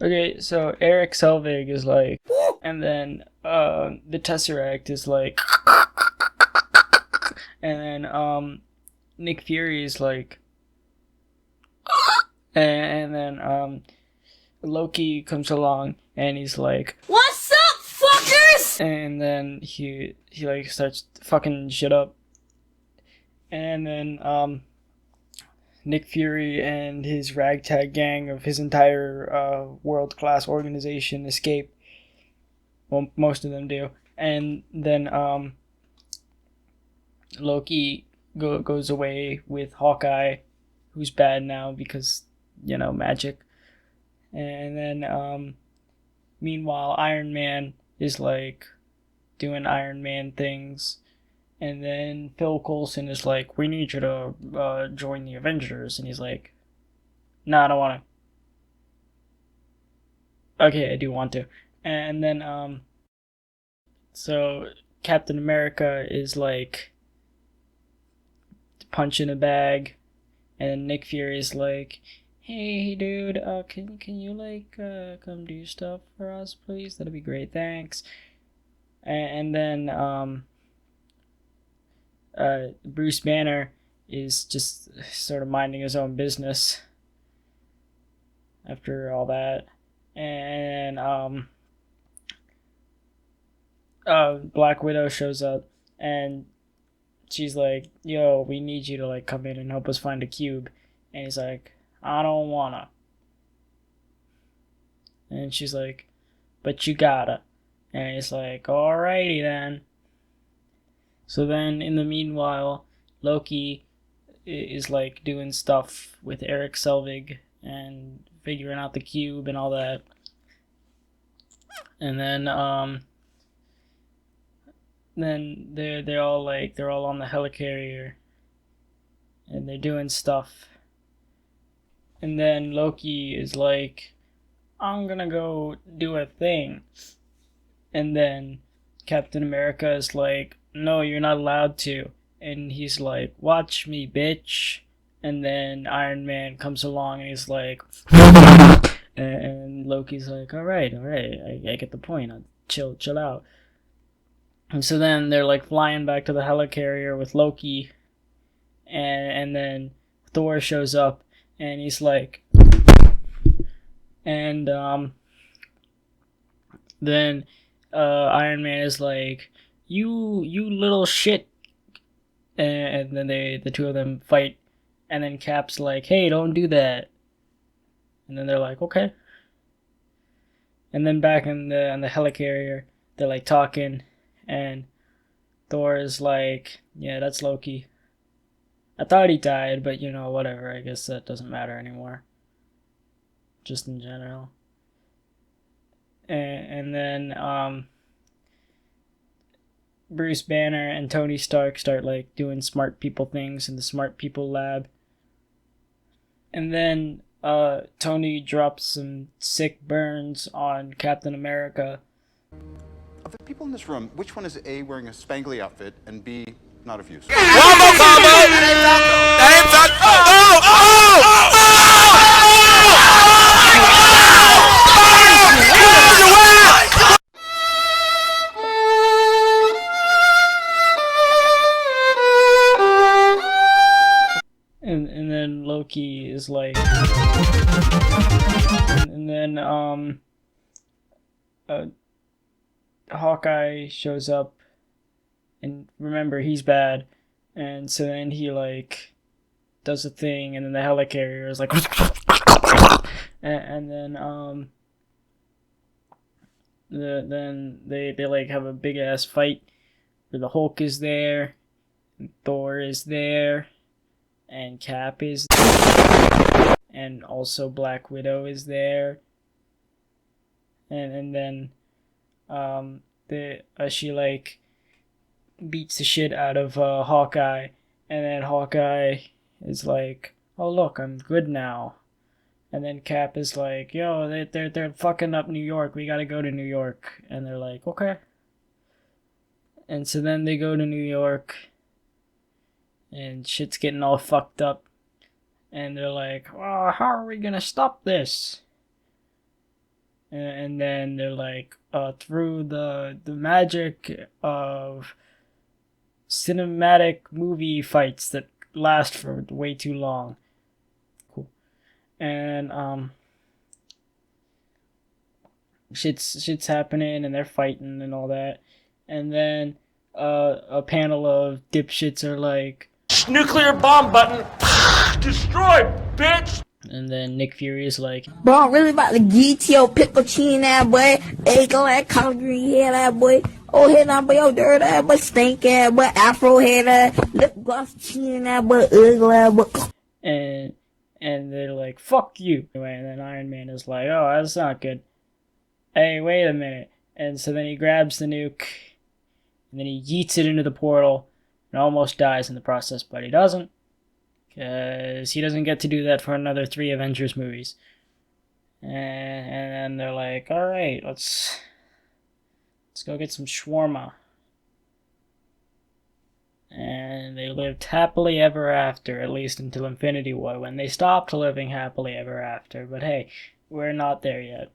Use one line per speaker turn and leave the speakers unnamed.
Okay, so Eric Selvig is like, and then the Tesseract is like, and then Nick Fury is like, and then Loki comes along and he's like,
"What's up, fuckers?"
And then he like starts fucking shit up, and then Nick Fury and his ragtag gang of his entire world class organization escape. Well, most of them do, and then Loki goes away with Hawkeye, who's bad now because magic, and then meanwhile Iron Man is like doing Iron Man things. And then Phil Coulson is like, we need you to join the Avengers. And he's like, no, I don't want to. Okay, I do want to. And then, so Captain America is like, punch in a bag. And Nick Fury is like, hey, dude, can you like, come do stuff for us, please? That'd be great, thanks. And then, Bruce Banner is just sort of minding his own business after all that, and Black Widow shows up, and she's like, "Yo, we need you to like come in and help us find a cube," and he's like, "I don't wanna," and she's like, "But you gotta," and he's like, "Alrighty then." So then, in the meanwhile, Loki is like doing stuff with Eric Selvig and figuring out the cube and all that. And then they're all on the helicarrier and they're doing stuff. And then Loki is like, I'm gonna go do a thing. And then Captain America is like, no, you're not allowed to. And he's like, watch me, bitch. And then Iron Man comes along and he's like, and Loki's like, all right, I get the point. Chill out. And so then they're like flying back to the helicarrier with Loki, and then Thor shows up and he's like, and then Iron Man is like, you little shit, and then the two of them fight, and then Cap's like, hey, don't do that, and then they're like, okay, and then back in the helicarrier, they're like talking, and Thor is like, yeah, that's Loki. I thought he died, but whatever. I guess that doesn't matter anymore. Just in general. And then Bruce Banner and Tony Stark start like doing smart people things in the smart people lab. And then Tony drops some sick burns on Captain America.
Of the people in this room, which one is A, wearing a spangly outfit, and B, not of use?
And then Loki is like, and then Hawkeye shows up, and remember, he's bad, and so then he like does a thing, and then the helicarrier is like, and then then they like have a big ass fight where the Hulk is there, and Thor is there, and Cap is there, and also Black Widow is there, and then she like beats the shit out of Hawkeye, and then Hawkeye is like, oh look, I'm good now, and then Cap is like, yo, they're fucking up New York, we gotta go to New York, and they're like, okay, and so then they go to New York, and shit's getting all fucked up, and they're like, oh, how are we gonna stop this? and then they're like, through the magic of cinematic movie fights that last for way too long. Cool. And shit's happening and they're fighting and all that. And then a panel of dipshits are like,
nuclear bomb button. Destroyed, bitch.
and then Nick Fury is like,
Bro, I'm really about to get your pickle chin that boy. Eggo that collard green head that boy. Oh head that boy, oh dirt that boy, stink ass boy, afro head that, lip gloss chin that boy, ugly that boy.
and they're like, fuck you. Anyway, and then Iron Man is like, oh, that's not good. Hey, wait a minute. And so then he grabs the nuke, and then he yeets it into the portal, and almost dies in the process, but he doesn't. Because he doesn't get to do that for another 3 Avengers movies. And then they're like, alright, let's go get some shawarma. And they lived happily ever after, at least until Infinity War, when they stopped living happily ever after. But hey, we're not there yet.